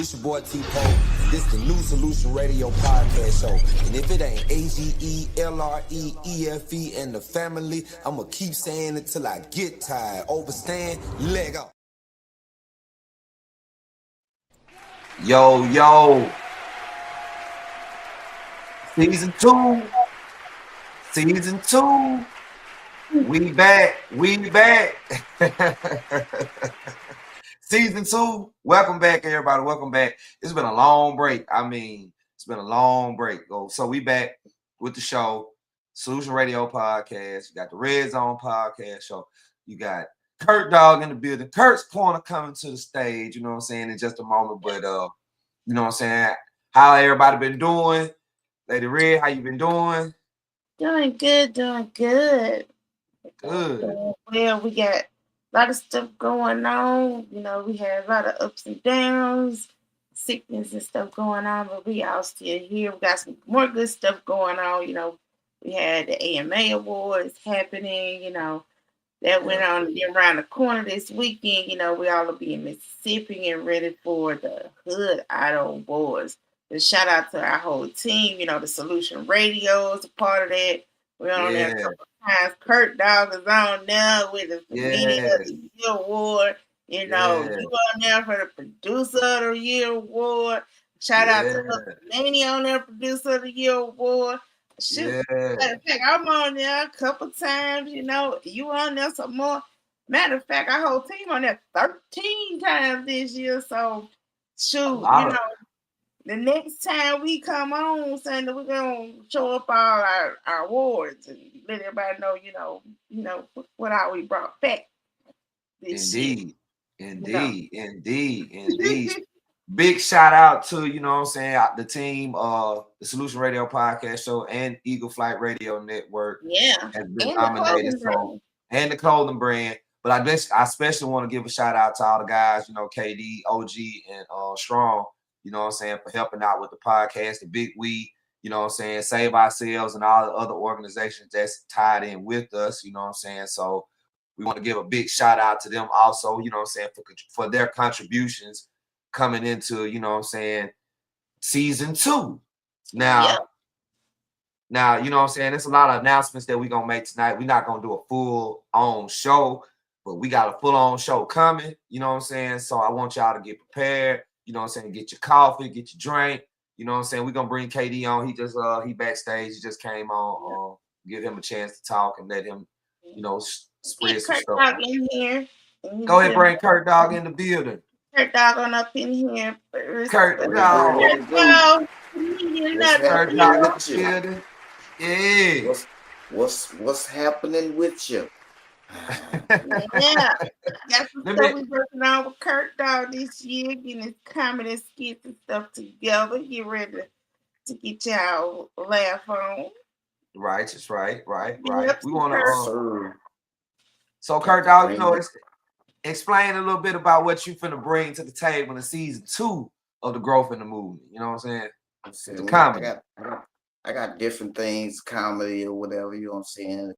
This your boy T-Poe. This the New Solution Radio podcast show. And if it ain't AGELREEFE and the family, I'ma keep saying it till I get tired. Overstand, leg up. Yo. Season two. We back. Season 2. Welcome back, everybody. Welcome back. It's been a long break. It's been a long break. So we back with the show, Solution Radio Podcast. You got the Red Zone Podcast show. You got Kurt Dog in the building. Kurt's Corner coming to the stage, you know what I'm saying, in just a moment. But you know what I'm saying? How everybody been doing? Lady Red, how you been doing? Doing good. Good. Well, we got a lot of stuff going on. You know, we had a lot of ups and downs, sickness and stuff going on, but we all still here. We got some more good stuff going on. You know, we had the AMA Awards happening, you know, that went on around the corner this weekend. You know, we all will be in Mississippi and ready for the Hood Idol Awards. And shout out to our whole team. You know, the Solution Radio is a part of that. We're on there a couple of times. Kurt Dog is on there with the Comedian of the Year Award. You know, you on there for the Producer of the Year Award. Shout out to Laney on there, Producer of the Year Award. Shoot, matter of fact, I'm on there a couple times. You know, you on there some more. Matter of fact, our whole team on there 13 times this year. So, shoot, you know. The next time we come on, Sunday, we're gonna show up all our awards and let everybody know, you know what all we brought back. Indeed. Big shout out to, you know what I'm saying, the team, the Solution Radio Podcast Show and Eagle Flight Radio Network. Yeah. Has been nominated. And the clothing brand. But I especially want to give a shout out to all the guys, you know, KD, OG, and Strong. You know what I'm saying, for helping out with the podcast, the Big We, you know what I'm saying, Save Ourselves and all the other organizations that's tied in with us, you know what I'm saying. So we want to give a big shout out to them also, you know what I'm saying, for their contributions coming into, you know what I'm saying, season 2. Now, you know what I'm saying, there's a lot of announcements that we're going to make tonight. We're not going to do a full-on show, but we got a full-on show coming, you know what I'm saying. So I want y'all to get prepared. You know what I'm saying? Get your coffee, get your drink. You know what I'm saying? We're going to bring KD on. He backstage. He just came on. Give him a chance to talk and let him, you know, spread some stuff. Dog in here. Go ahead, bring Kurt Dog in the building. Kurt Dog on up in here first. Kurt Dog. Kurt Dog in the building. Yeah. What's happening with you? Yeah, that's what we're working on with Kurt Dog this year, getting his comedy skits and stuff together. Get ready to get y'all laugh on. Right. Yep, we want to. So Kurt Dog, you know, explain a little bit about what you finna bring to the table in season 2 of the Growth in the Movement. You know what I'm saying? The comedy. I got different things, comedy or whatever. You know what I'm saying?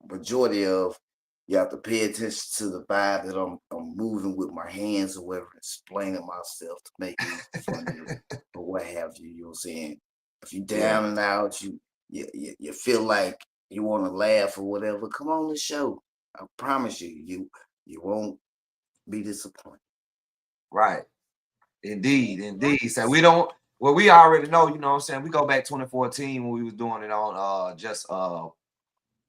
Majority of you have to pay attention to the vibe that I'm moving with my hands or whatever, explaining myself to make it funny or what have you. You know what I'm saying? If you down and out, you feel like you want to laugh or whatever, come on the show. I promise you won't be disappointed. Right. Indeed. So we already know, you know what I'm saying? We go back 2014 when we was doing it on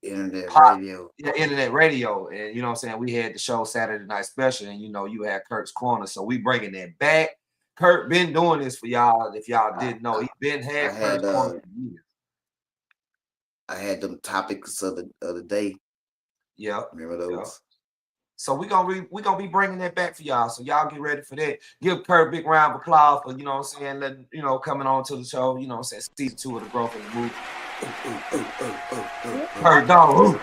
internet radio, and you know what I'm saying, we had the show Saturday Night Special, and you know, you had Kurt's Corner, so we bringing that back. Kurt been doing this for y'all. If y'all didn't know, Kurt's Corner for years. I had them topics of the day. Yeah, remember those? Yeah. So we gonna be bringing that back for y'all. So y'all get ready for that. Give Kurt a big round of applause for, you know what I'm saying, you know, coming on to the show. You know what I'm saying, season 2 of the Growth in the Movement. Kurt Dog.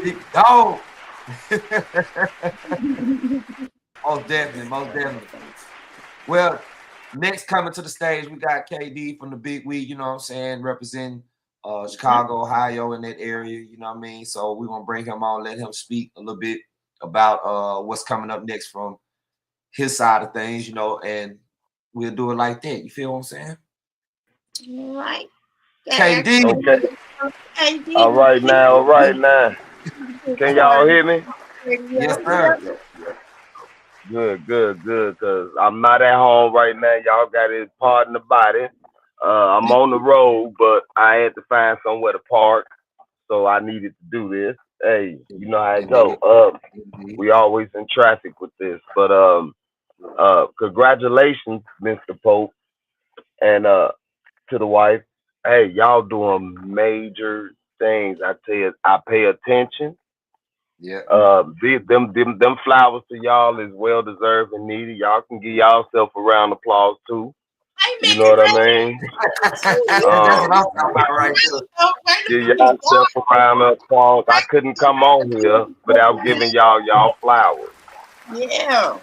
Big dog. Most definitely. Well, next coming to the stage, we got KD from the Big We, you know what I'm saying, representing Chicago, Ohio, in that area, you know what I mean? So we want to bring him on, let him speak a little bit about what's coming up next from his side of things, you know, and we'll do it like that. You feel what I'm saying? Right. KD. Okay. KD. All right now. Can y'all hear me? Yes, sir. Good. Cause I'm not at home right now. Y'all got to pardon the body. I'm on the road, but I had to find somewhere to park, so I needed to do this. Hey, you know how it go. We always in traffic with this, but congratulations, Mr. Pope, and to the wife. Hey, y'all doing major things. I tell you, I pay attention. Yeah. Them flowers to y'all is well deserved and needed. Y'all can give yourself a round of applause too. You know what I mean? That's what I'm talking about right there. Give yourself a round of applause. I couldn't come on here without giving y'all flowers. Yeah.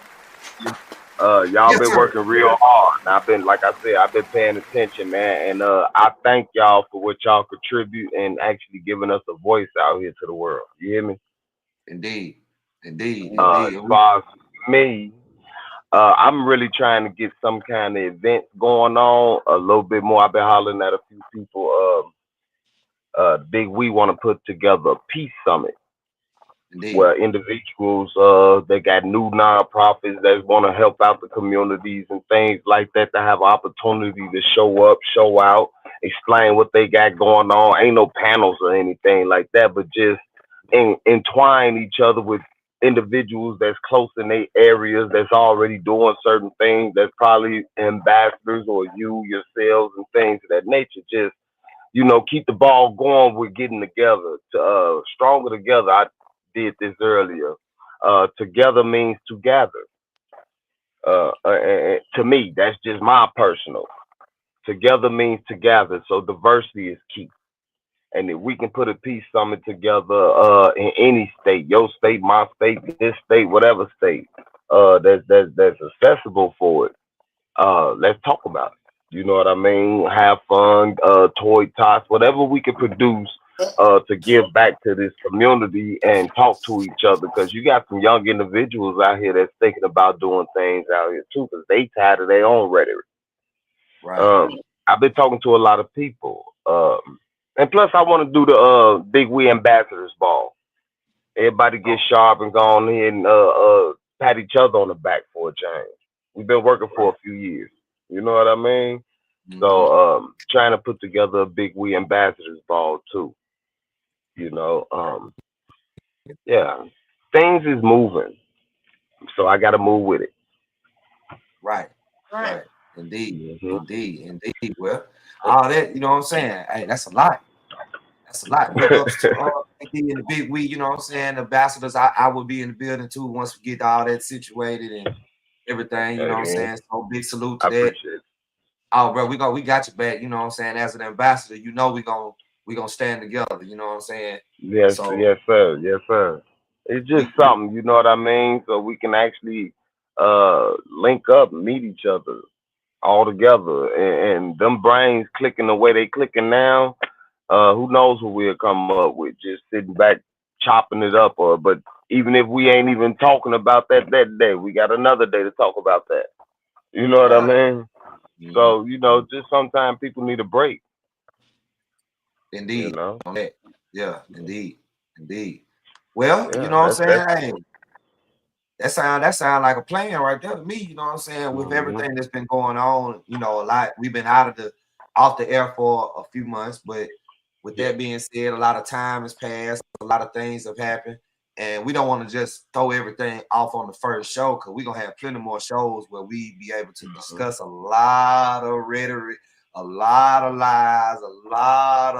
Y'all been working real hard. I've been, like I said, I've been paying attention, man. And I thank y'all for what y'all contribute and actually giving us a voice out here to the world. You hear me? Indeed. As far as me, I'm really trying to get some kind of event going on a little bit more. I've been hollering at a few people. Big We want to put together a peace summit. Indeed. Where individuals they got new nonprofits that want to help out the communities and things like that to have opportunity to show up, show out, explain what they got going on. Ain't no panels or anything like that, but just entwine each other with individuals that's close in their areas that's already doing certain things, that's probably ambassadors or you yourselves and things of that nature. Just, you know, keep the ball going with getting together. Stronger together. I did this earlier. Together means together. To me, that's just my personal. Together means together. So diversity is key. And if we can put a peace summit together in any state, your state, my state, this state, whatever state, that's accessible for it, let's talk about it. You know what I mean? Have fun, toy tots, whatever we can produce to give back to this community and talk to each other. Because you got some young individuals out here that's thinking about doing things out here too, because they tired of their own rhetoric. Right. I've been talking to a lot of people. And plus, I want to do the Big We Ambassadors Ball. Everybody get sharp and go on here and pat each other on the back for a change. We've been working for a few years. You know what I mean? Mm-hmm. So trying to put together a Big We Ambassadors Ball too. You know, yeah, things is moving. So I got to move with it. Right. Indeed. Mm-hmm. Indeed. Well, all that, you know what I'm saying? Hey, that's a lot. Big ups to in the Big We, you know what I'm saying? Ambassadors, I will be in the building too once we get all that situated and everything, you know what I'm saying? So big salute to that. Appreciate it. Oh, bro, we got your back, you know what I'm saying? As an ambassador, you know we gonna stand together, you know what I'm saying? Yes, yes, sir. It's just something, you know what I mean? So we can actually link up, meet each other all together, and them brains clicking the way they clicking now. Who knows what we'll come up with? Just sitting back, chopping it up, but even if we ain't even talking about that day, we got another day to talk about that. You know what I mean? So, you know, just sometimes people need a break. Indeed. You know? Yeah, indeed. Well, you know what I'm saying? Hey, that sound like a plan right there to me, you know what I'm saying? With everything that's been going on, you know, a lot. We've been off the air for a few months, but with that being said, a lot of time has passed, a lot of things have happened, and we don't want to just throw everything off on the first show because we're gonna have plenty more shows where we be able to discuss a lot of rhetoric, a lot of lies, a lot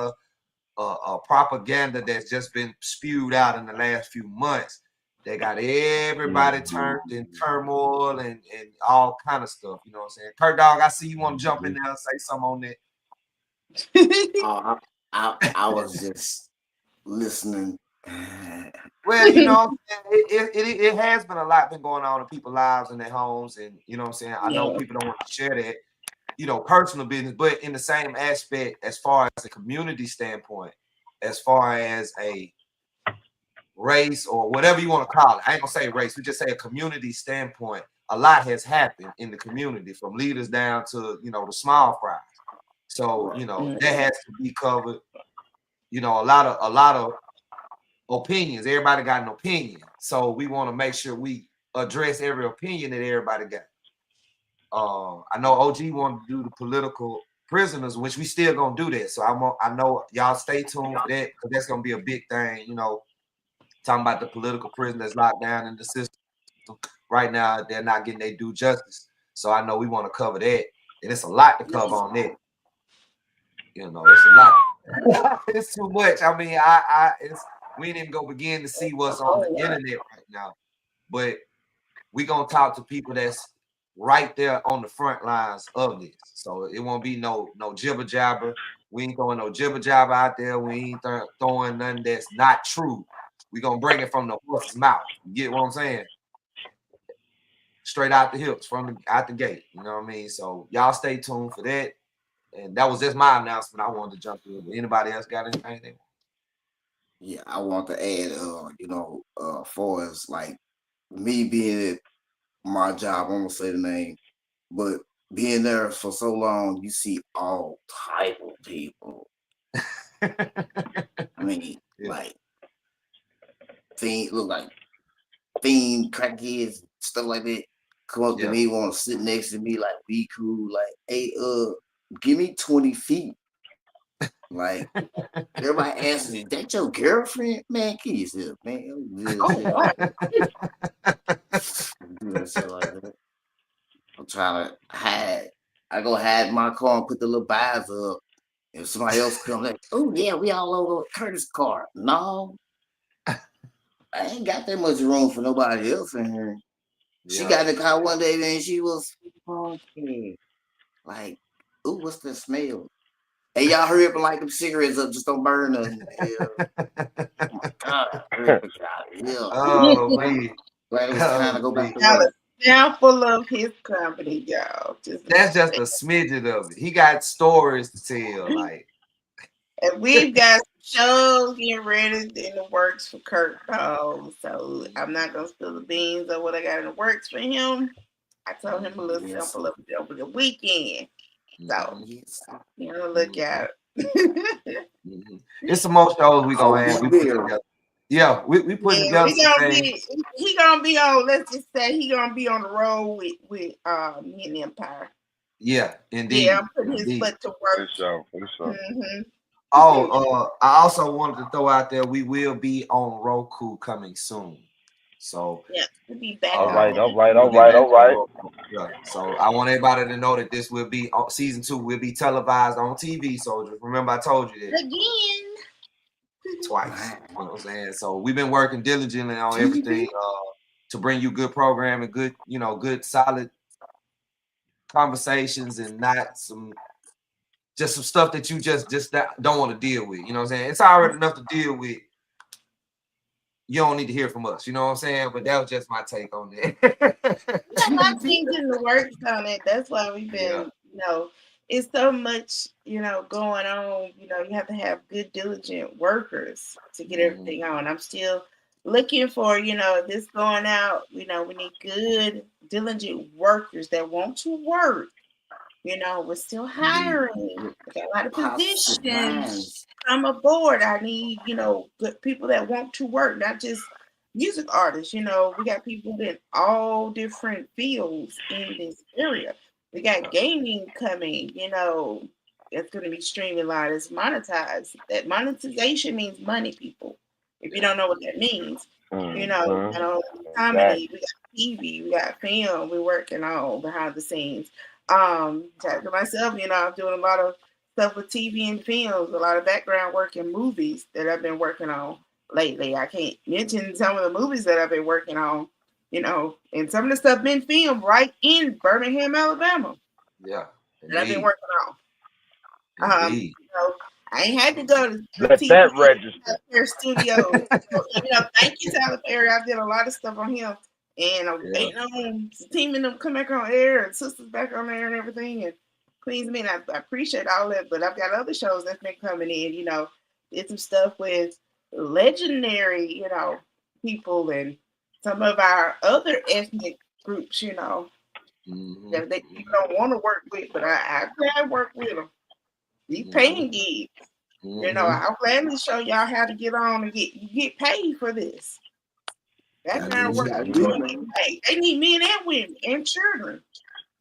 of propaganda that's just been spewed out in the last few months. They got everybody turned in turmoil and all kind of stuff. You know what I'm saying? Kurt Dog, I see you want to jump in there and say something on that. I was just listening. Well, you know, it has been a lot been going on in people's lives and their homes, and you know what I'm saying. I know people don't want to share that, you know, personal business, but in the same aspect, as far as a community standpoint, as far as a race or whatever you want to call it, I ain't gonna say race. We just say a community standpoint. a lot has happened in the community, from leaders down to, you know, the small fries. So, you know, that has to be covered. You know, a lot of opinions. Everybody got an opinion. So we want to make sure we address every opinion that everybody got. I know OG wanted to do the political prisoners, which we still gonna do that. So I know y'all stay tuned for that, because that's gonna be a big thing, you know, talking about the political prisoners locked down in the system. Right now, they're not getting their due justice. So I know we want to cover that. And it's a lot to cover on that. You know, it's a lot. It's too much. I mean, we didn't even go begin to see what's on the internet right now. But we gonna talk to people that's right there on the front lines of this. So it won't be no jibber jabber. We ain't throwing no jibber jabber out there. We ain't throwing nothing that's not true. We gonna bring it from the horse's mouth. You get what I'm saying? Straight out the hips, out the gate. You know what I mean? So y'all stay tuned for that. And that was just my announcement. I wanted to jump in. Anybody else got anything they want? Yeah, I want to add, you know, far as like me being at my job, I'm gonna say the name, but being there for so long, you see all type of people. I mean, like look like fiend crackheads, stuff like that. Come up to me, want to sit next to me, like be cool, like, hey, give me 20 feet. Like everybody asks, is that your girlfriend? Man, kill yourself, man. I'm trying to hide. I go hide in my car and put the little visor up. If somebody else comes, like, oh yeah, we all over Curtis' car. No, I ain't got that much room for nobody else in here. She got in the car one day, man. She was funky. Like, ooh, what's the smell? Hey, y'all hurry up and light them cigarettes up. Just don't burn them. Yeah. Oh my God. Oh, man. Glad it was time to go back to work. Now full of his company, y'all. That's just a smidgen of it. He got stories to tell. Like, and we've got shows getting ready in the works for Kurt. So I'm not gonna spill the beans on what I got in the works for him. I told him a little sample of it over the weekend. So you know, look out. It's some more shows we gonna have. We put together. Yeah, we put together some things. He gonna be on. Let's just say he gonna be on the road with Mini Empire. Yeah, indeed. Yeah, I'm putting his foot to work. For sure. Mm-hmm. Oh, I also wanted to throw out there, we will be on Roku coming soon. So yeah, we'll be back. All right. Yeah. So I want everybody to know that this will be season 2 will be televised on TV. So just remember, I told you that again twice. You know what I'm saying? So we've been working diligently on everything to bring you good programming, good, you know, good solid conversations, and not some stuff that you just don't want to deal with. You know what I'm saying? It's already enough to deal with. You don't need to hear from us. You know what I'm saying? But that was just my take on that. I'm thinking the works on it. That's why we've been, you know, it's so much, you know, going on. You know, you have to have good, diligent workers to get everything on. I'm still looking for, you know, this going out. You know, we need good, diligent workers that want to work. You know, we're still hiring. We got a lot of positions. I'm aboard. I need, you know, good people that want to work, not just music artists. You know, we got people in all different fields in this area. We got gaming coming, you know, it's going to be streaming live. It's monetized. That monetization means money, people. If you don't know what that means, you know, comedy, we got TV, we got film, we're working on behind the scenes. To myself, you know, I'm doing a lot of stuff with TV and films, a lot of background work in movies that I've been working on lately. I can't mention some of the movies that I've been working on, you know, and some of the stuff been filmed right in Birmingham, Alabama. Yeah, that I've been working on. You know, I ain't had to go to let TV that register. Studios. So, you know, thank you, Tyler Perry. I did a lot of stuff on him. And I'm waiting on the team and them come back on air, and sisters back on air and everything. And Queens Men, I appreciate all that. But I've got other shows that's been coming in, you know, did some stuff with legendary, you know, people and some of our other ethnic groups, you know, Mhm. that you don't want to work with, but I glad work with them. These paying gigs. You know, Mhm. I'll gladly show y'all how to get on and get paid for this. That I kind of mean, work. I You do. get paid. They need men and women and children.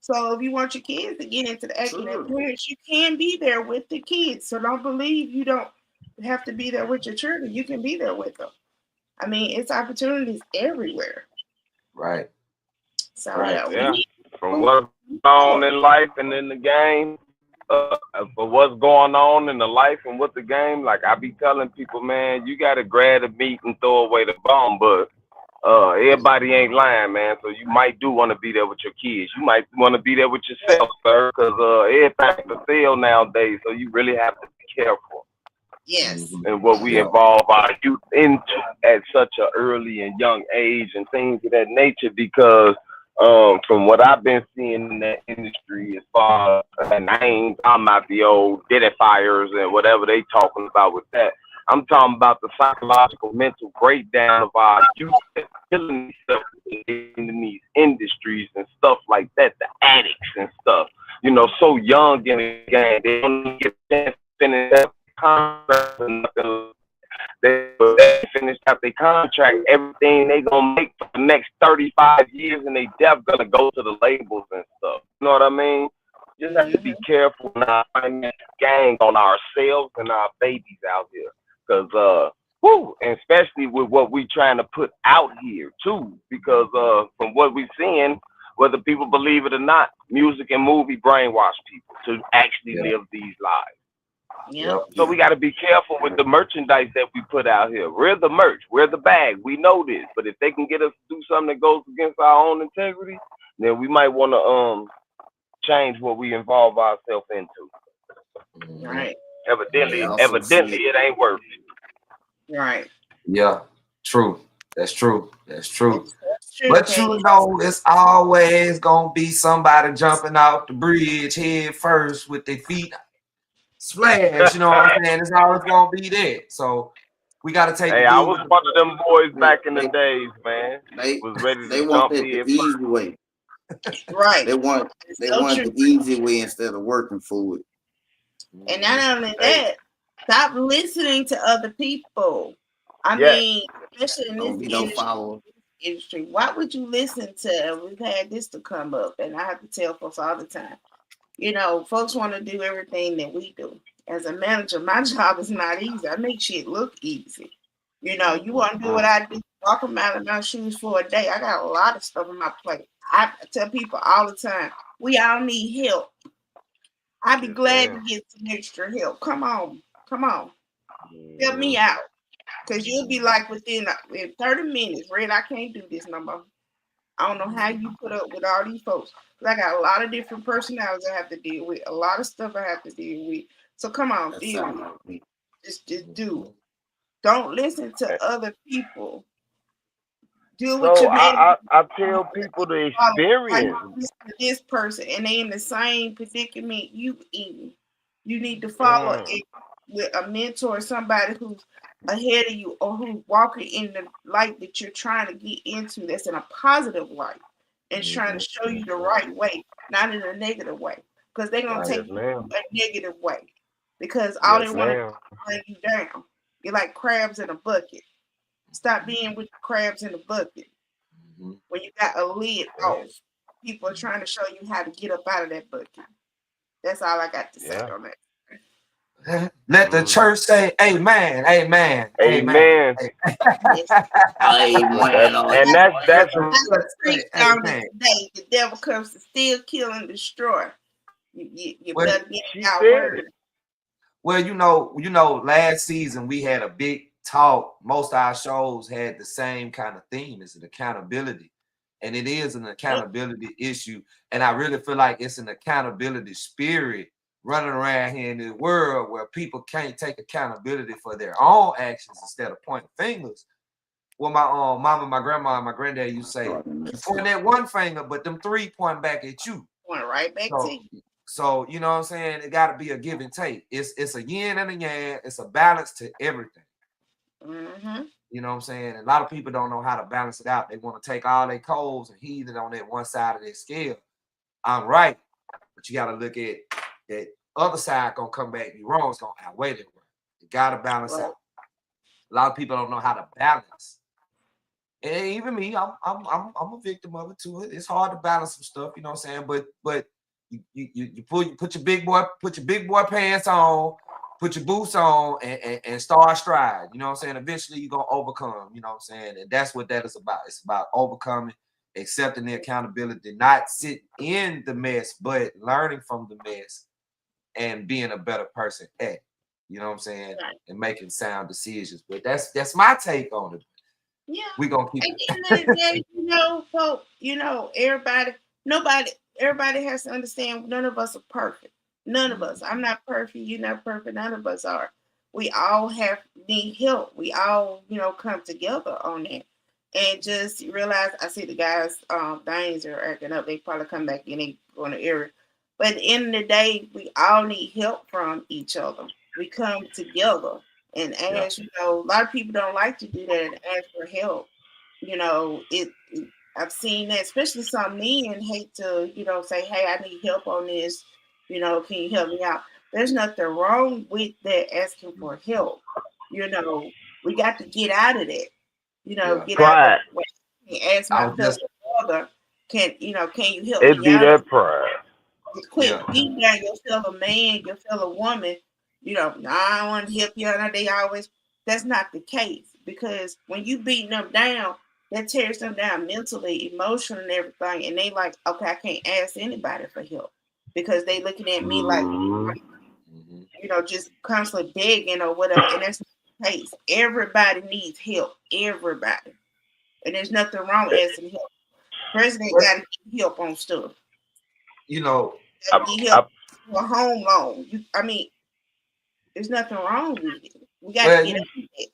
So if you want your kids to get into the acting and parents, you can be there with the kids. So don't believe you don't have to be there with your children. You can be there with them. I mean, it's opportunities everywhere. Right. So Right. yeah, Yeah. we From what's going on in life and in the game, for what's going on in the life and with the game, like I be telling people, man, you gotta grab the meat and throw away the bone, but everybody ain't lying, man. So you might do want to be there with your kids. You might want to be there with yourself, sir, because everything's for sale nowadays. So you really have to be careful yes. Mhm. in what we Yeah. involve our youth into at such an early and young age and things of that nature. Because from what I've been seeing in that industry, as far as I'm not the old identifiers and whatever they talking about with that. I'm talking about the psychological, mental breakdown of our youth that's killing themselves in these industries and stuff like that, the addicts and stuff. You know, so young in the game, they don't even get a chance to finish that contract or nothing. They finish out their contract, everything they gonna make for the next 35 years, and they def gonna go to the labels and stuff. You know what I mean? Just have to be careful not financial gang on ourselves and our babies out here. Cause and especially with what we trying to put out here too. Because from what we're seeing, whether people believe it or not, music and movie brainwash people to actually live these lives. Yep. So we got to be careful with the merchandise that we put out here. We're the merch. We're the bag. We know this. But if they can get us to do something that goes against our own integrity, then we might want to change what we involve ourselves into. Right. Evidently, also it ain't worth it. Right. Yeah. True. That's true. That's true. That's true, But Katie. you know, it's always gonna be somebody jumping off the bridge head first with their feet splash. You know what I'm saying? It's always gonna be that. So we gotta take Hey, the I good was with one of them boys back in the They, days, man. they, Was ready they to want jump that the head easy first. way. Right. They want It's they so want true. the easy way instead of working for it. And not only Hey, that, stop listening to other people. I yes. mean, especially in Don't this be no follower. industry, why would you listen to? We've had this to come up, and I have to tell folks all the time. You know, folks want to do everything that we do. As a manager, my job is not easy. I make shit look easy. You know, you want to do what I do, walk them out of my shoes for a day. I got a lot of stuff on my plate. I tell people all the time, we all need help. I'd be glad to get some extra help. Come on. Help me out. Because you'll be like within 30 minutes, Red, I can't do this no more. I don't know how you put up with all these folks. I got a lot of different personalities I have to deal with, a lot of stuff I have to deal with. So come on, That deal sound with it. like me. Just do it. Don't listen to other people. Deal with So your man. I tell people the Like experience. listen to this person, and they in the same predicament you in. You need to follow it with a mentor, somebody who's ahead of you, or who's walking in the light that you're trying to get into. That's in a positive light and trying to show you the right way, not in a negative way, because they're gonna take you a negative way. Because all they want to do is bring you down. You're like crabs in a bucket. Stop being with the crabs in the bucket. When you got a lid off, people are trying to show you how to get up out of that bucket. That's all I got to say on that. Let the church say amen, amen, Amen. Yes. And that's Preach on this today. The devil comes to steal, kill, and destroy. You Well, better get she our said word. it. well, you know, last season we had a big talk. Most of our shows had the same kind of theme. It's an accountability. And it is an accountability issue. And I really feel like it's an accountability spirit running around here in the world where people can't take accountability for their own actions instead of pointing fingers. Well, my mama, my grandma, and my granddad used to say, you point that one finger, but them three point back at you. Point right back to you. So you know what I'm saying? It got to be a give and take. It's a yin and a yang. It's a balance to everything. You know what I'm saying? A lot of people don't know how to balance it out. They want to take all their coals and heat it on that one side of their scale. I'm right, but you got to look at that other side gonna come back. You wrong, it's gonna outweigh that one. You gotta balance out. A lot of people don't know how to balance. And even me, I'm a victim of it too. It's hard to balance some stuff, you know what I'm saying? But you put your big boy pants on, put your boots on, and start stride. You know what I'm saying? Eventually you're gonna overcome, you know what I'm saying? And that's what that is about. It's about overcoming, accepting the accountability, not sitting in the mess, but learning from the mess and being a better person at it. You know what I'm saying? Right. And making sound decisions. But that's my take on it. Yeah. We gonna keep At the end of the day, folks, everybody has to understand none of us are perfect. None of us. I'm not perfect, you're not perfect, none of us are. We all need help. We all, come together on that. And just realize, I see the guys, things are acting up. They probably come back and they go in the area. But at the end of the day, we all need help from each other. We come together and ask, a lot of people don't like to do that and ask for help. I've seen that, especially some men hate to, say, hey, I need help on this. Can you help me out? There's nothing wrong with that, asking for help. We got to get out of that. Get out of that. Ask my fellow brother, can you help me out? That pride. Quit beating down your fellow man, your fellow woman. I don't want to help you. That's not the case, because when you beating them down, that tears them down mentally, emotionally, and everything. And they like, okay, I can't ask anybody for help because they looking at me like, just constantly begging or whatever. And that's not the case. Everybody needs help. Everybody. And there's nothing wrong with asking help. President got to get help on stuff. Get help for a home loan. There's nothing wrong with it. We got to get up with it.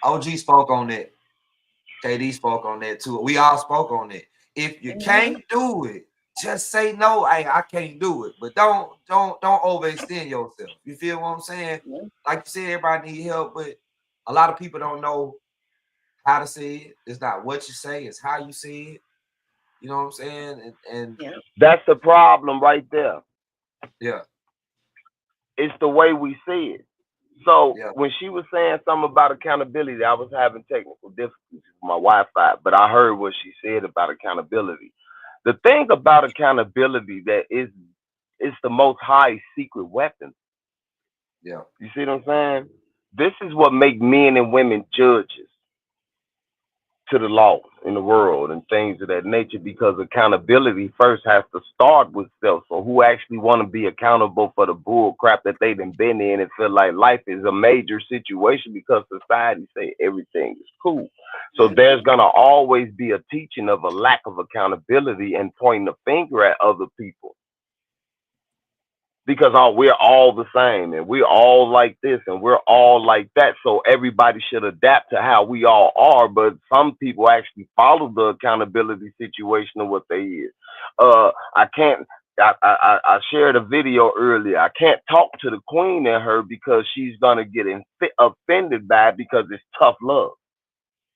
OG spoke on that. KD spoke on that too. We all spoke on that. If you can't do it, just say no. I can't do it. But don't overextend yourself. You feel what I'm saying? Like you said, everybody need help, but a lot of people don't know how to say it. It's not what you say, it's how you say it. You know what I'm saying? And that's the problem right there. Yeah. It's the way we see it. So when she was saying something about accountability, I was having technical difficulties with my Wi-Fi, but I heard what she said about accountability. The thing about accountability that it's the most high secret weapon. Yeah. You see what I'm saying? This is what makes men and women judges to the law in the world and things of that nature, because accountability first has to start with self. So who actually want to be accountable for the bull crap that they've been in and feel like life is a major situation because society say everything is cool. So there's going to always be a teaching of a lack of accountability and pointing the finger at other people. Because we're all the same and we're all like this and we're all like that. So everybody should adapt to how we all are. But some people actually follow the accountability situation of what they is. I shared a video earlier. I can't talk to the queen and her because she's going to get offended by it because it's tough love.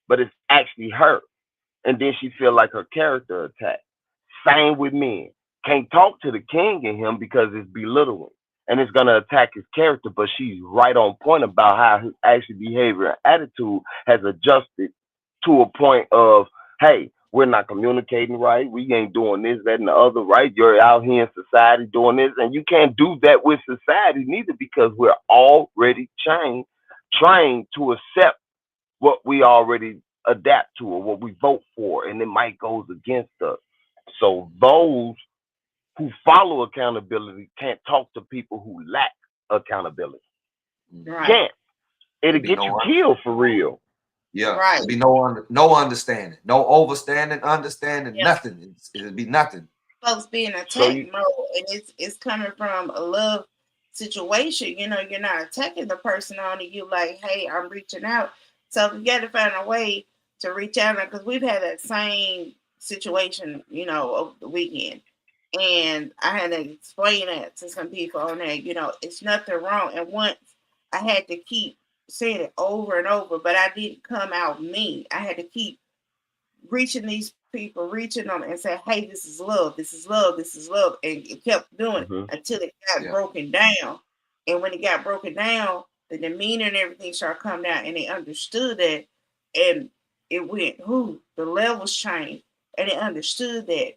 But it's actually her. And then she feel like her character attacked. Same with men. Can't talk to the king in him because it's belittling and it's going to attack his character. But she's right on point about how his actual behavior and attitude has adjusted to a point of, hey, we're not communicating right. We ain't doing this, that, and the other, right? You're out here in society doing this, and you can't do that with society neither, because we're already trained to accept what we already adapt to or what we vote for, and it might goes against us. So those who follow accountability can't talk to people who lack accountability. Right. Can't. It'll get you killed for real. Yeah. Right. There'll be no understanding, no overstanding, understanding, nothing. It'll be nothing. Folks being attacked mode, and it's coming from a love situation. You're not attacking the person on it. You like, hey, I'm reaching out. So you got to find a way to reach out, because we've had that same situation, over the weekend. And I had to explain that to some people on there, it's nothing wrong. And once I had to keep saying it over and over, but I didn't come out mean. I had to keep reaching these people, reaching them and say, hey, this is love, this is love, this is love. And it kept doing it until it got broken down. And when it got broken down, the demeanor and everything started coming down, and they understood that. And it went, the levels changed. And they understood that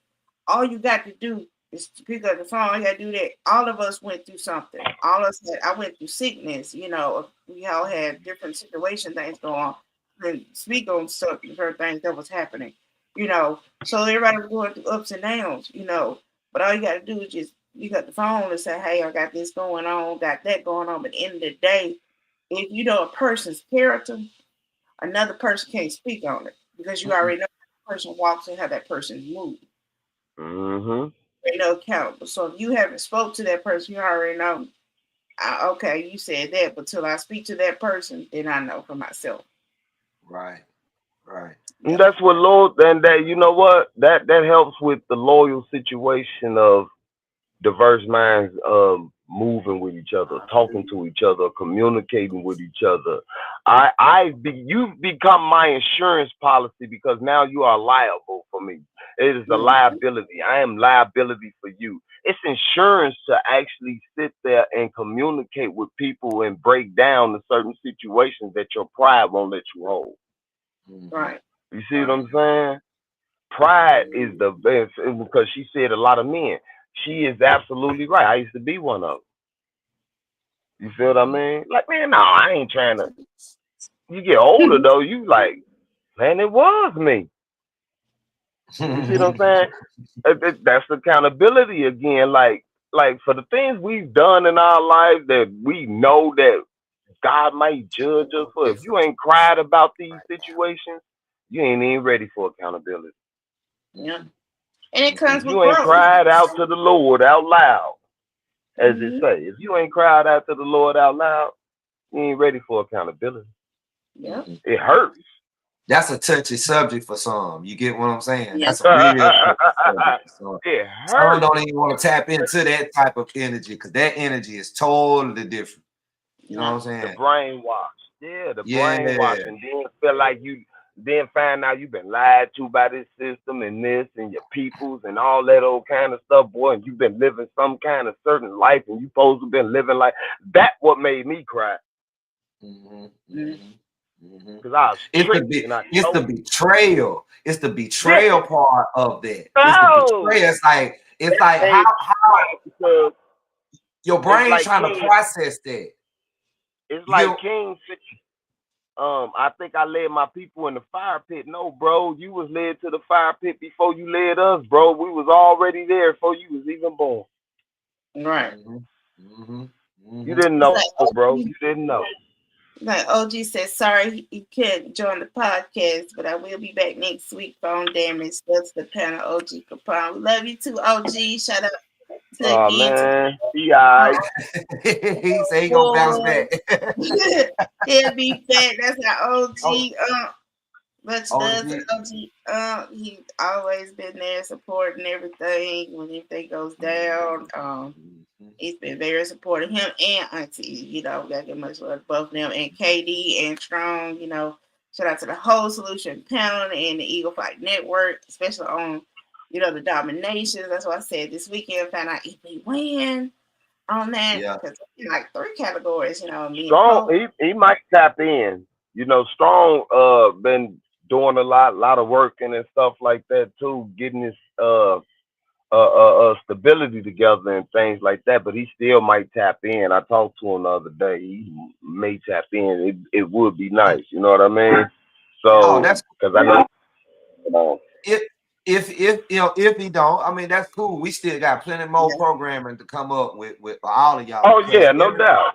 all you got to do is to pick up the phone. You got to do that. All of us went through something. All of us, I went through sickness. You know, we all had different situation things going on. And speak on certain things that was happening, you know. So everybody was going through ups and downs, you know. But all you got to do is just, you got the phone and say, hey, I got this going on, got that going on. But at the end of the day, if you know a person's character, another person can't speak on it because you already know how that person walks and how that person moves. They know accountable. So if you haven't spoke to that person, you already know, okay, you said that, but till I speak to that person, then I know for myself. Right. And that's what and that, you know what, that helps with the loyal situation of diverse minds moving with each other, talking to each other, communicating with each other. You've become my insurance policy because now you are liable for me. It is a liability. I am liability for you. It's insurance to actually sit there and communicate with people and break down the certain situations that your pride won't let you hold. Right. You see what I'm saying? Pride is the best, because she said a lot of men. She is absolutely right. I used to be one of them. You feel what I mean? Like, man, no, I ain't trying to. You get older though, you like, man, it was me. You see what I'm saying? That's accountability again. Like for the things we've done in our life that we know that God might judge us for. If you ain't cried about these situations, you ain't even ready for accountability. Yeah. And it comes with you ain't growth. cried out to the Lord out loud, as it say. If you ain't cried out to the Lord out loud, you ain't ready for accountability. Yeah. It hurts. That's a touchy subject for some. You get what I'm saying? Yes. That's a real touchy subject. So it some hurts. don't even want to tap into that type of energy because that energy is totally different. You know what I'm saying? The brainwash. Yeah, the brainwash. And then feel like you then find out you've been lied to by this system and this and your peoples and all that old kind of stuff, boy, and you've been living some kind of certain life and you supposed to have been living like that. What made me cry. Because it's the betrayal. It's the betrayal part of that. It's the betrayal. It's like how your brain like trying to process that. It's like King said, I think I led my people in the fire pit. No, bro, you was led to the fire pit before you led us, bro. We was already there before you was even born. Right. You didn't know, bro. You didn't know. Like OG said, sorry you can't join the podcast, but I will be back next week. Phone damage. That's the panel, OG Capone. We love you too, OG. Shout out to man. Yeah. He say he gonna bounce back. He'll be back. That's our OG. Much love to OG. He's always been there supporting everything when anything goes down. He's been very supportive. Him and Auntie, you know, we gotta give much love to both of them, and KD and Strong, you know. Shout out to the whole Solution panel and the Eagle Fight Network, especially on, you know, the dominations. That's why I said this weekend found out if we win on that, because like 3 categories, you know. Strong, he might tap in. You know, Strong been doing a lot of work and stuff like that too, getting his stability together and things like that, but he still might tap in. I talked to him the other day. He may tap in. It would be nice, you know what I mean? So because I know, you know, if he don't, I mean, that's cool. We still got plenty more programming to come up with all of y'all. Oh yeah, no doubt.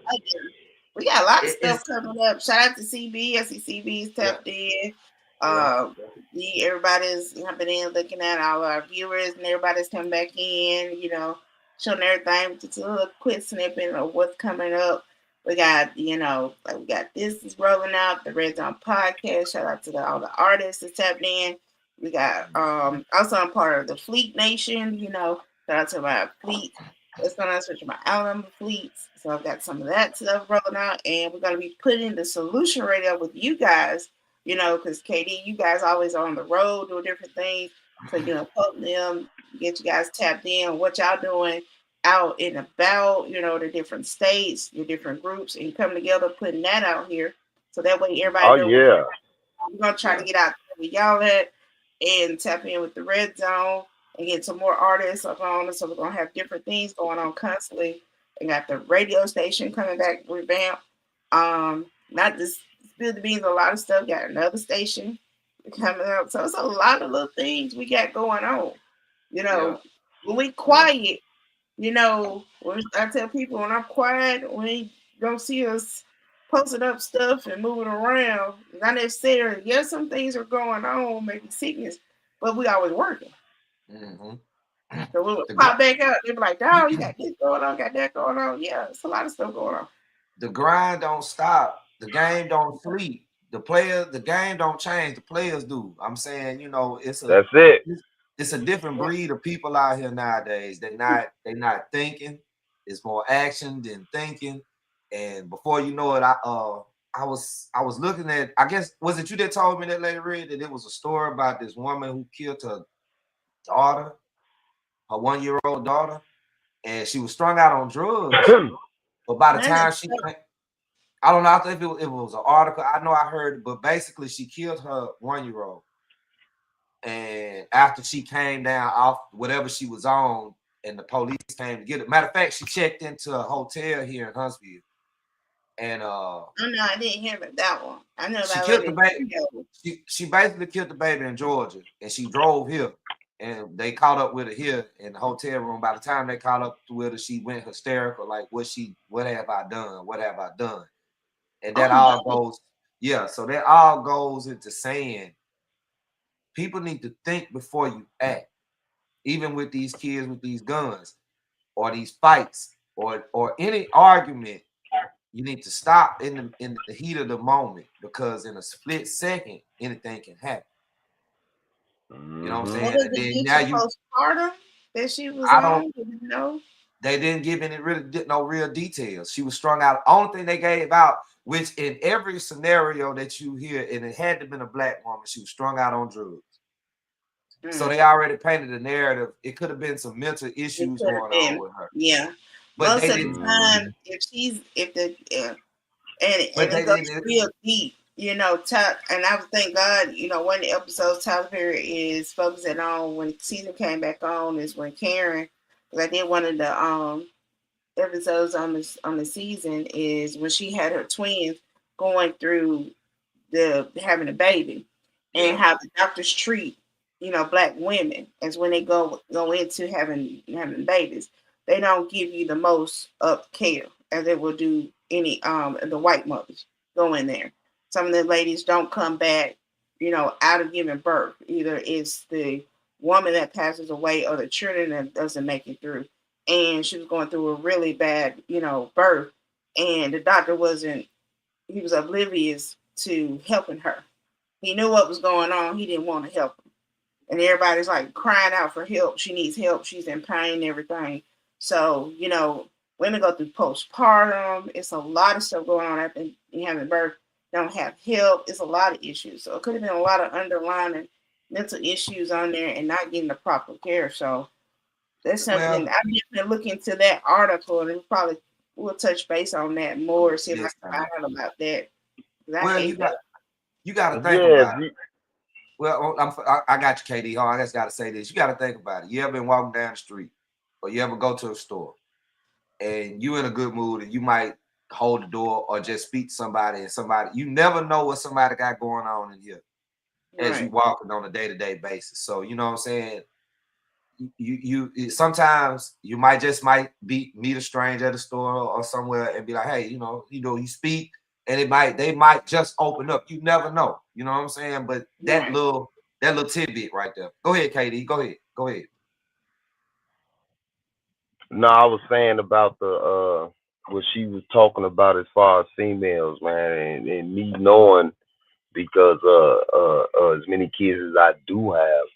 We got a lot of stuff coming up. Shout out to CB. I see CB's tapped in. Everybody's jumping in, looking at all our viewers, and everybody's coming back in, you know, showing everything. Just a little quick snippet of what's coming up. We got, you know, like we got this is rolling out, the Red Zone podcast. Shout out to all the artists that tapped in. We got also I'm part of the Fleet Nation, you know. Shout out to my Fleet It's gonna switch my Alabama fleets. So I've got some of that stuff rolling out, and we're gonna be putting the solution radio with you guys. Because KD, you guys always are on the road doing different things. So help them get you guys tapped in what y'all doing out and about. The different states, your different groups, and come together putting that out here. So that way everybody knows. Yeah. We're gonna try to get out there with y'all at and tap in with the Red Zone and get some more artists up on us. So we're gonna have different things going on constantly. We got the radio station coming back revamped. Not just spill the beans, a lot of stuff. Got another station coming up. So it's a lot of little things we got going on. When we quiet, when I tell people when I'm quiet, when you don't see us posting up stuff and moving around, not necessarily. Yes, some things are going on, maybe sickness, but we always working. Mm-hmm. So we'll pop back out. They'll be like, "Dog, you got this going on, got that going on." Yeah, it's a lot of stuff going on. The grind don't stop. The game don't sleep. The game don't change. The players do. I'm saying, That's it. It's a different breed of people out here nowadays. They're not thinking. It's more action than thinking. And before you know it, I was looking at, I guess, was it you that told me that, Lady Red, that it was a story about this woman who killed her daughter, her 1-year-old daughter, and she was strung out on drugs. But by the time she came, I don't know, I think it was an article. I know I heard, but basically she killed her 1-year-old. And after she came down off whatever she was on, and the police came to get it. Matter of fact, she checked into a hotel here in Huntsville. And no, I didn't hear about that one. I know she killed the baby. She basically killed the baby in Georgia, and she drove here. And they caught up with her here in the hotel room. By the time they caught up with her, she went hysterical, like, what have I done? What have I done? And that all goes, so that all goes into saying people need to think before you act. Even with these kids with these guns or these fights or any argument, you need to stop in the heat of the moment, because in a split second, anything can happen. You know what I'm saying? What was the postpartum that she was on? Did you know? They didn't give any no real details. She was strung out. Only thing they gave out, which in every scenario that you hear, and it had to have been a black woman, she was strung out on drugs. So they already painted a narrative. It could have been some mental issues going on with her. Yeah. But most of the time, it goes real deep, and I would thank God, one of the episodes Tyler Perry is focusing on when the season came back on is when Karen, because I did one of the episodes on the season is when she had her twins going through having a baby, and how the doctors treat black women as when they go into having babies. They don't give you the most up care as they will do any the white mothers go in there. Some of the ladies don't come back, out of giving birth. Either it's the woman that passes away or the children that doesn't make it through. And she was going through a really bad, birth. And the doctor he was oblivious to helping her. He knew what was going on. He didn't want to help her. And everybody's like crying out for help. She needs help. She's in pain and everything. So, women go through postpartum. It's a lot of stuff going on after you having birth. Don't have help. It's a lot of issues. So it could have been a lot of underlying mental issues on there and not getting the proper care. So that's something I'm definitely looking into that article, and we'll touch base on that more. See if I can find out about that. You got to think about it. Well, I got you, KD. I just got to say this. You got to think about it. You ever been walking down the street, or you ever go to a store, and you in a good mood, and you might hold the door or just speak to somebody, and you never know what somebody got going on in here as you walking on a day-to-day basis. So you know what I'm saying? You sometimes you might meet a stranger at a store or somewhere and be like, hey, you speak, and they might just open up. You never know. You know what I'm saying? But that little tidbit right there. Go ahead, KD. Go ahead. No, I was saying about the what she was talking about as far as females, man, and me knowing, because as many kids as I do have,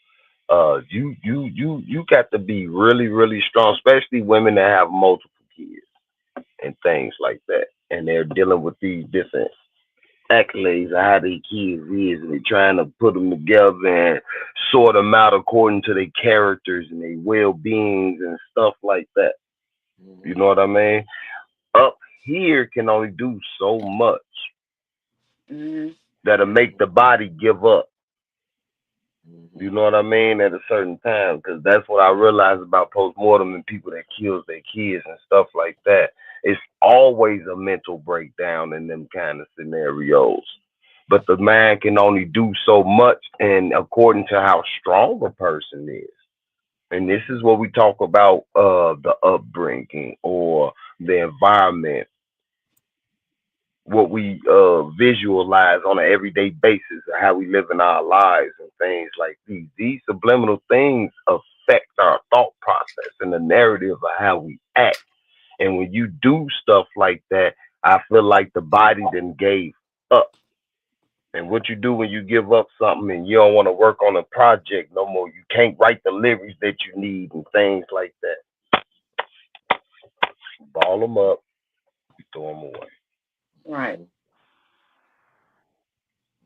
you got to be really, really strong, especially women that have multiple kids and things like that. And they're dealing with these different accolades of how their kids is, and they're trying to put them together and sort them out according to their characters and their well-beings and stuff like that. You know what I mean? Up here can only do so much that'll make the body give up. You know what I mean? At a certain time, because that's what I realized about postmortem and people that kills their kids and stuff like that. It's always a mental breakdown in them kind of scenarios. But the man can only do so much, and according to how strong a person is. And this is what we talk about, the upbringing or the environment, what we visualize on an everyday basis, how we live in our lives and things like these. These subliminal things affect our thought process and the narrative of how we act. And when you do stuff like that, I feel like the body then gave up. And what you do when you give up something and you don't want to work on a project no more, you can't write the lyrics that you need and things like that. Ball them up, throw them away. Right.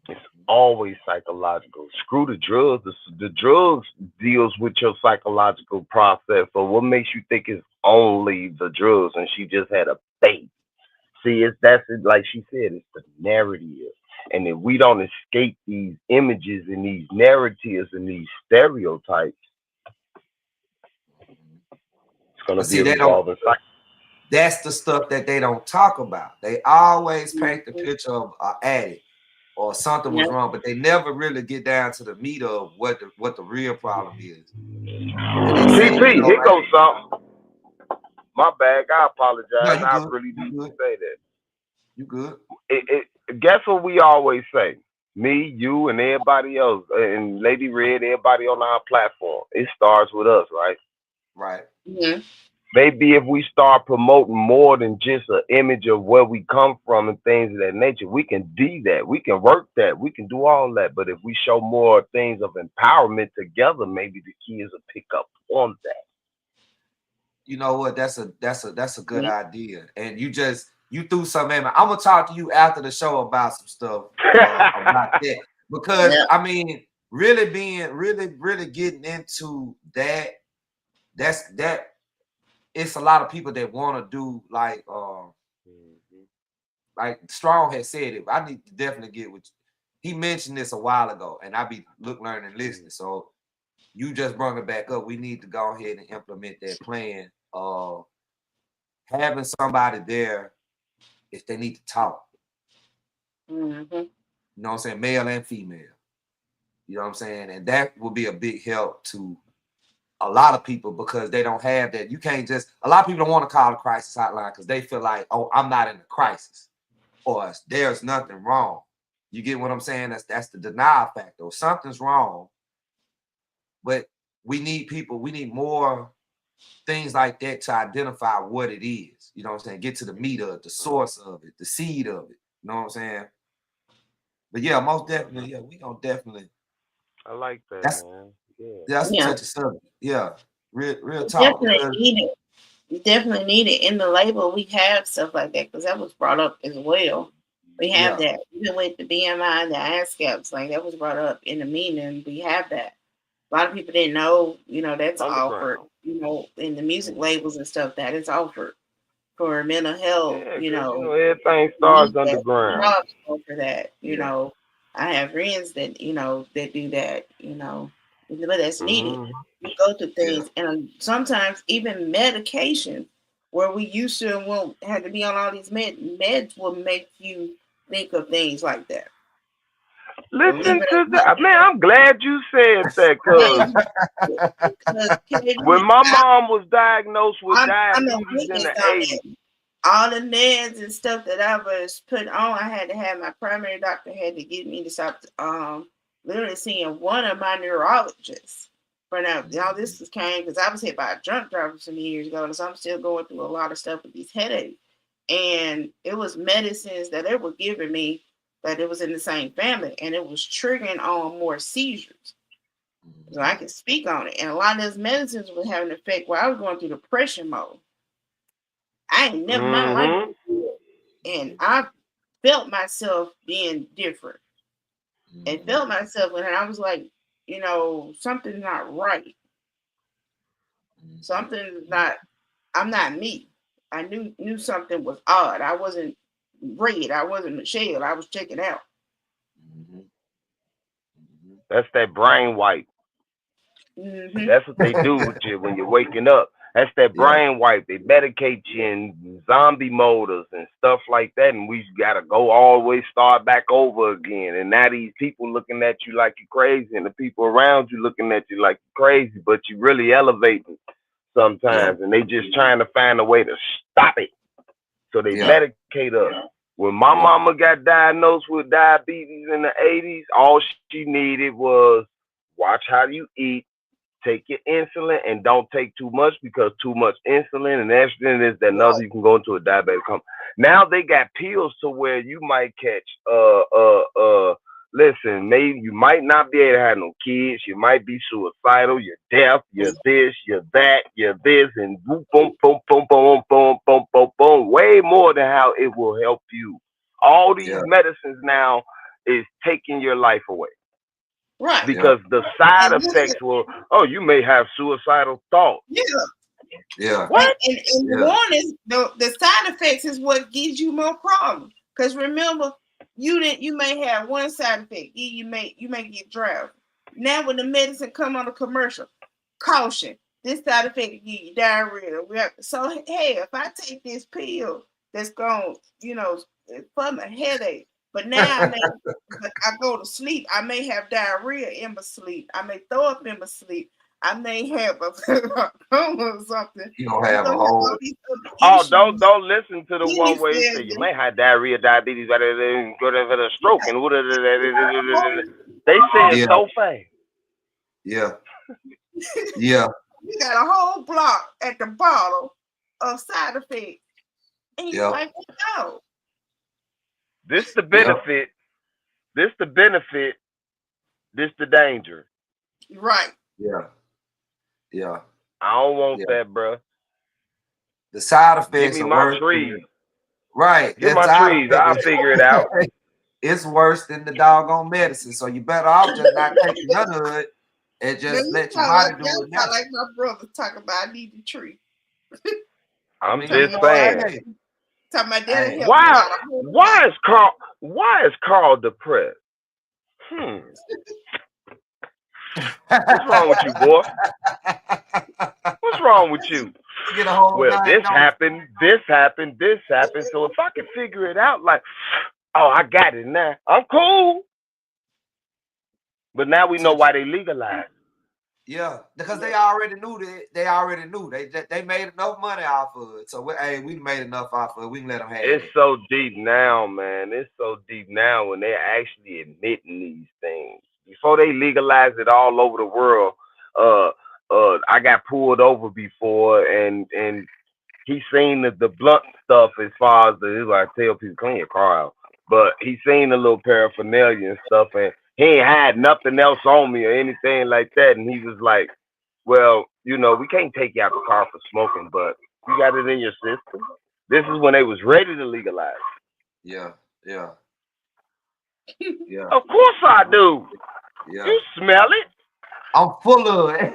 It's always psychological. Screw the drugs. The drugs deals with your psychological process. So what makes you think it's only the drugs and she just had a baby? See, that's it, like she said, it's the narrative. And if we don't escape these images and these narratives and these stereotypes, it's gonna be a revolving cycle. That's the stuff that they don't talk about. They always paint the picture of an addict or something was wrong, but they never really get down to the meat of what the real problem is. TP, here goes something. My bad. I apologize. No, I really need to say that. You good? Guess what we always say? Me, you, and everybody else, and Lady Red, everybody on our platform. It starts with us, right? Right. Yeah. Maybe if we start promoting more than just an image of where we come from and things of that nature, we can do that. We can work that. We can do all that. But if we show more things of empowerment together, maybe the kids will pick up on that. You know what? That's a good idea. And you threw something at me. I'm gonna talk to you after the show about some stuff about that, because I mean, really getting into that. It's a lot of people that want to do like Strong had said it. I need to definitely get with you. He mentioned this a while ago, and I be learning, listening. So you just brought it back up. We need to go ahead and implement that plan. Having somebody there if they need to talk. You know what I'm saying? Male and female. You know what I'm saying? And that will be a big help to a lot of people, because they don't have that. You can't just, a lot of people don't want to call a crisis hotline because they feel like, oh, I'm not in a crisis or there's nothing wrong. You get what I'm saying? That's the denial factor. Something's wrong, but we need more things like that to identify what it is. You know what I'm saying? Get to the meat of it, the source of it, the seed of it. You know what I'm saying? But yeah, most definitely, yeah, we gonna definitely. I like that, man. That's such a subject. Yeah, real talk. You definitely need it in the label. We have stuff like that because that was brought up as well. We have that even with the BMI and the ASCAPs, like that was brought up in the meeting. We have that. A lot of people didn't know, that's offered, in the music labels and stuff, that is offered for mental health, everything starts underground. For that, I have friends that, that do that, but that's needed. We go through things, and sometimes even medication where we used to and won't have to be on all these meds will make you think of things like that. Listen to that, man. I'm glad you said that, because when my mom was diagnosed with diabetes in the 80s, all the meds and stuff that I was put on, I had to have my primary doctor had to get me to stop literally seeing one of my neurologists. For now, this came because I was hit by a drunk driver some years ago, and so I'm still going through a lot of stuff with these headaches. And it was medicines that they were giving me that it was in the same family, and it was triggering on more seizures. So I can speak on it. And a lot of those medicines were having an effect while I was going through depression mode. I ain't never my life, and I felt myself being different, and felt myself, and I was like, you know, something's not right. Something's not. I'm not me. I knew something was odd. I wasn't Red. I wasn't Michelle. I was checking out. That's that brain wipe. That's what they do with you when you're waking up. That's that brain wipe. They medicate you in zombie motors and stuff like that, and we gotta go always start back over again. And now these people looking at you like you're crazy, and the people around you looking at you like you're crazy, but you really elevating sometimes, and they just trying to find a way to stop it. So they medicate us. When my mama got diagnosed with diabetes in the 80s, all she needed was watch how you eat, take your insulin, and don't take too much, because too much insulin and estrogen is that another you can go into a diabetic coma. Now they got pills to where you might catch listen, maybe you might not be able to have no kids, you might be suicidal, you're deaf, you're this, you're that, you're this, and boom, boom, boom, boom, boom, boom, boom, boom, boom, way more than how it will help you. All these medicines now is taking your life away. Right. Because the side effects will, you may have suicidal thoughts. Yeah. What? And one is the side effects is what gives you more problems. Because remember, you may have one side effect. You may get drowsy. Now when the medicine come on a commercial, caution, this side effect can give you diarrhea. So hey, if I take this pill that's going, for my headache, but now I go to sleep, I may have diarrhea in my sleep. I may throw up in my sleep. I may have a coma or something. You don't have a whole. Don't listen to the one where it say you may have diarrhea, diabetes, go to a stroke, and they say it so fast. Yeah. You got a whole block at the bottom of side effects, and you like, no. This the benefit. This the benefit. This the danger. Right. Yeah. I don't want that, bro. The side effects. Give me my trees. Right. Give my trees. I'll figure it out. It's worse than the doggone medicine. So you better off just not taking none of it and just let your body do it. I like my brother talking about I need the tree. I'm just saying. Talking about that. Why is Carl depressed? What's wrong with you, boy? What's wrong with you? Well, this happened. So if I can figure it out, like, I got it now, I'm cool. But now we know why they legalized. Yeah, because they already knew that. They already knew they made enough money off of it. So we made enough off of it. We can let them have it. It's so deep now, man. It's so deep now when they're actually admitting these things. Before they legalized it all over the world, I got pulled over before, and he seen the blunt stuff as far as I tell people, clean your car out. But he seen the little paraphernalia and stuff, and he ain't had nothing else on me or anything like that. And he was like, well, we can't take you out the car for smoking, but you got it in your system. This is when they was ready to legalize. Yeah. Of course I do. Yeah. You smell it. I'm full of it.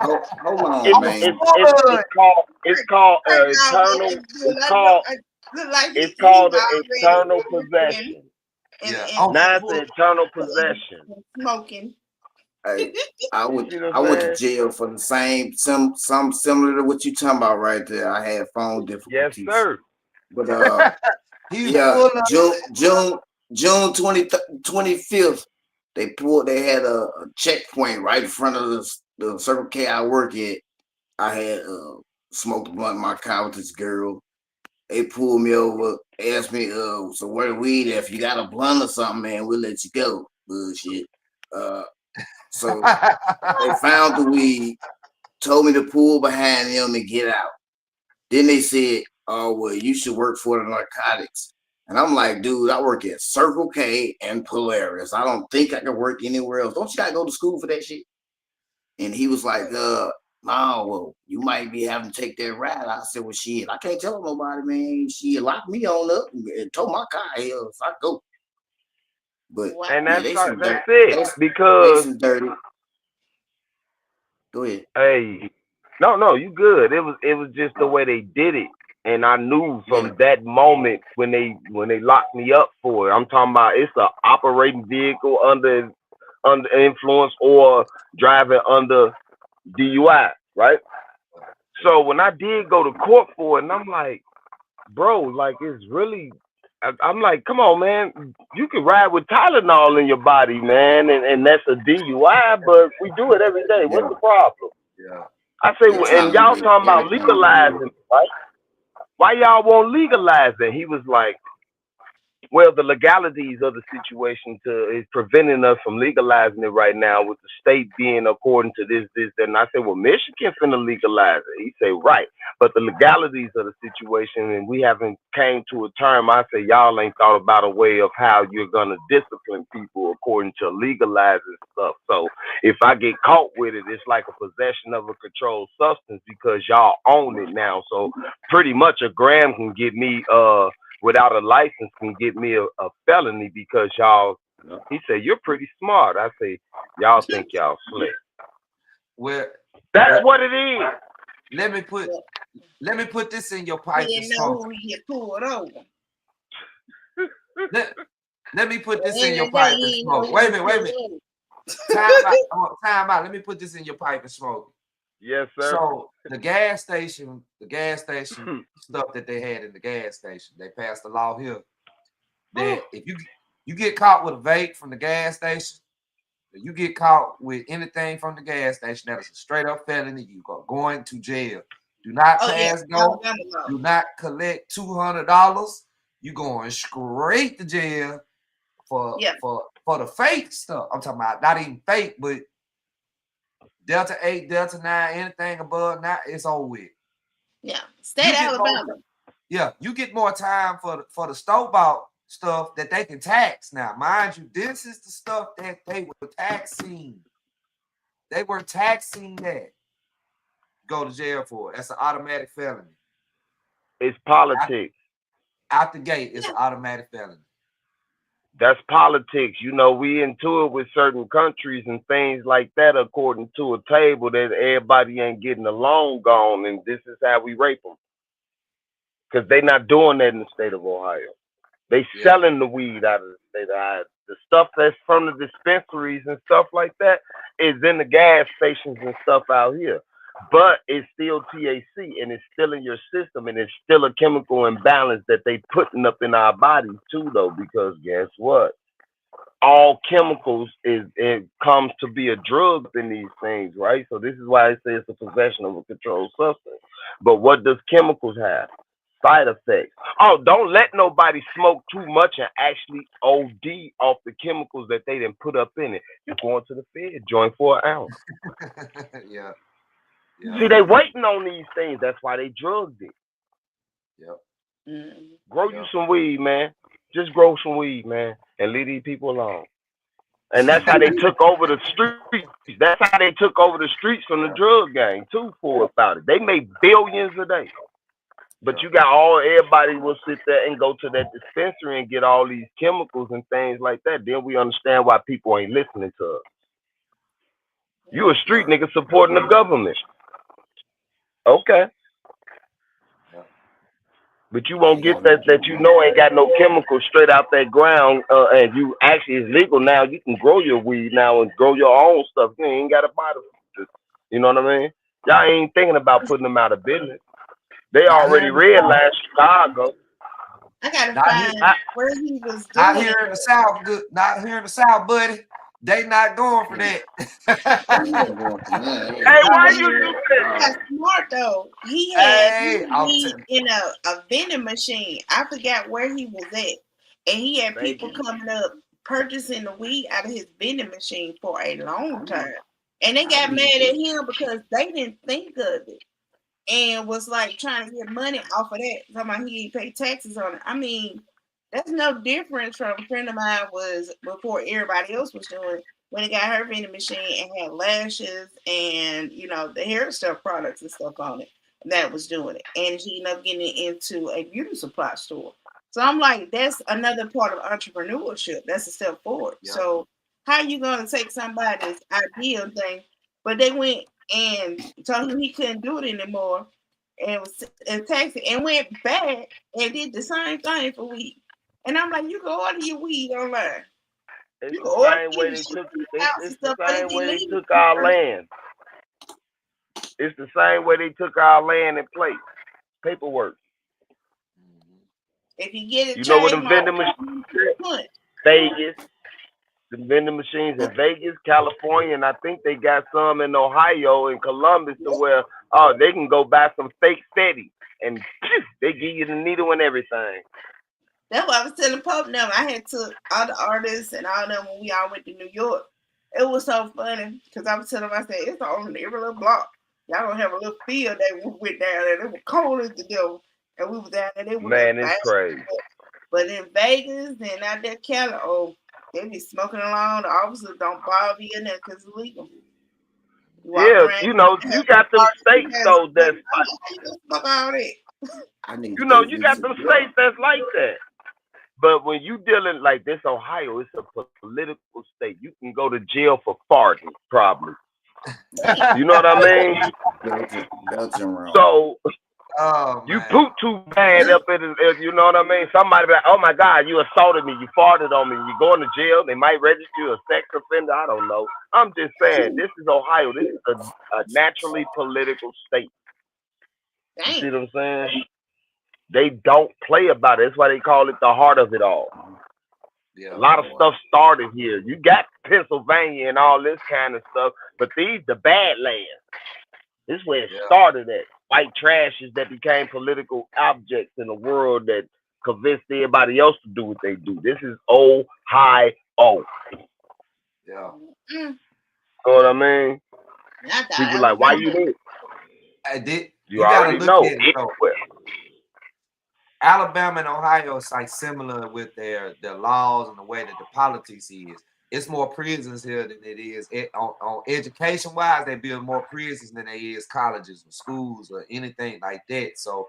Hold on, man. It's called eternal. It's called an eternal possession. Now it's an eternal possession. Smoking. Hey, I went to jail for the same, some similar to what you talking about right there. I had phone difficulties. Yes, sir. But June 25th, they had a checkpoint right in front of the Circle K I work at. I had smoked a blunt in my car with this girl. They pulled me over, asked me, so where the weed at? If you got a blunt or something, man, we'll let you go. Bullshit. So they found the weed, told me to pull behind them and get out. Then they said, oh, well, you should work for the narcotics. And I'm like, dude, I work at Circle K and Polaris. I don't think I can work anywhere else. Don't you gotta go to school for that shit? And he was like, no, well, you might be having to take that ride. I said, well, shit, I can't tell nobody, man. She locked me on up and told my car here if I go. But Wow. And yeah, that's it. Because some dirty. Go ahead. hey, no, you good. It was just the way they did it. And I knew from that moment when they locked me up for it. I'm talking about it's an operating vehicle under influence or driving under DUI, right? So when I did go to court for it, and I'm like, bro, like it's really, I'm like, come on, man, you can ride with Tylenol in your body, man, and that's a DUI, but we do it every day. What's the problem? Yeah. I say, well, and y'all talking about legalizing, right? Why y'all won't legalize it? He was like, well, the legalities of the situation is preventing us from legalizing it right now, with the state being according to this, and I said, well, Michigan finna legalize it. He said, right, but the legalities of the situation, and we haven't came to a term. I said, y'all ain't thought about a way of how you're gonna discipline people according to legalizing stuff. So if I get caught with it, it's like a possession of a controlled substance because y'all own it now. So pretty much a gram can get me without a license can get me a felony because y'all, he said, you're pretty smart. I say, y'all think y'all slick. Well, that's what it is. Let me put this in your pipe and smoke. Let me put this in your pipe and smoke. Wait a minute. Time out. Let me put this in your pipe and smoke. Yes, sir. So the gas station stuff that they had in the gas station, they passed a law here that if you get caught with a vape from the gas station, you get caught with anything from the gas station, that is a straight up felony. You are going to jail. Do not pass go. Do not collect $200. You going straight to jail for the fake stuff. I'm talking about not even fake, but Delta 8, Delta 9, anything above now, it's over with. Yeah, state Alabama. You get more time for the store-bought stuff that they can tax now. Mind you, this is the stuff that they were taxing. They were taxing that. Go to jail for it. That's an automatic felony. It's politics. Out the gate, it's an automatic felony. That's politics. You know, we into it with certain countries and things like that according to a table that everybody ain't getting along on, and this is how we rape them. Because they not doing that in the state of Ohio. They selling the weed out of the state of Ohio. The stuff that's from the dispensaries and stuff like that is in the gas stations and stuff out here. But it's still THC, and it's still in your system, and it's still a chemical imbalance that they putting up in our bodies too, though, because guess what? All chemicals it comes to be a drug in these things, right? So this is why I say it's a possession of a controlled substance. But what does chemicals have? Side effects. Oh, don't let nobody smoke too much and actually OD off the chemicals that they didn't put up in it. You're going to the Fed joint for an ounce. Yeah. See, they waiting on these things. That's why they drugged it. Yep. Grow you some weed, man. Just grow some weed, man, and leave these people alone. And that's how they took over the streets. That's how they took over the streets from the drug gang, too, for about it. They made billions a day. But you got everybody will sit there and go to that dispensary and get all these chemicals and things like that. Then we understand why people ain't listening to us. You a street nigga supporting the government. Okay. But you won't get that you know ain't got no chemicals straight out that ground, and you actually is legal now. You can grow your weed now and grow your own stuff. You ain't got to buy them. You know what I mean? Y'all ain't thinking about putting them out of business. They already realized Chicago. I gotta find where he was doing. Not here in the South, not here in the South, buddy. They not going for that. Hey, why you do that? That's smart though. He had in a vending machine. I forgot where he was at, and he had people coming up purchasing the weed out of his vending machine for a long time, and they got mad at him because they didn't think of it and was like trying to get money off of that. Talking about he didn't pay taxes on it. I mean, that's no difference from a friend of mine was before everybody else was doing it. when it got her vending machine and had lashes and the hair stuff products and stuff on it that was doing it. And she ended up getting into a beauty supply store. So I'm like, that's another part of entrepreneurship. That's a step forward. Yeah. So how you gonna take somebody's ideal thing, but they went and told him he couldn't do it anymore and was taxed and went back and did the same thing for weed. And I'm like, you can order your weed online. It's You can the order same way they shit took. from your house and It's the stuff, but same it's way they illegal. took our land. It's the same way they took our land and place. Paperwork. If you get it, You know where them vending machines at? Vegas. The vending machines in Vegas, California, and I think they got some in Ohio and Columbus to where they can go buy some fake steady and they give you the needle and everything. That's what I was telling Pope now. I had took all the artists and all them when we all went to New York. It was so funny because I was telling them, I said, it's on every little block. Y'all don't have a little field that we went down there. It was cold as the devil. And we was down there. They were Man, it's crazy. But in Vegas and out there, Cali, they be smoking along. The officers don't bother you in there because it's legal. Yeah, you got them states though that's how you gonna smoke all that? You got them states that's like that. But when you dealing like this, Ohio, it's a political state. You can go to jail for farting, probably. You know what I mean? So you poop too bad up in it, you know what I mean? Somebody be like, oh my God, you assaulted me, you farted on me, you're going to jail, they might register you a sex offender, I don't know. I'm just saying, this is Ohio, this is a naturally political state. You see what I'm saying? They don't play about it. That's why they call it the heart of it all. Yeah, a lot of stuff started here. You got Pennsylvania and all this kind of stuff, but these the Badlands. This is where it started at. White trashes that became political objects in the world that convinced everybody else to do what they do. This is Ohio. Yeah. You know what I mean? People like, why you here? I did. You already know. Alabama and Ohio is like similar with their laws and the way that the politics is. It's more prisons here than it is on education wise. They build more prisons than they is colleges or schools or anything like that. So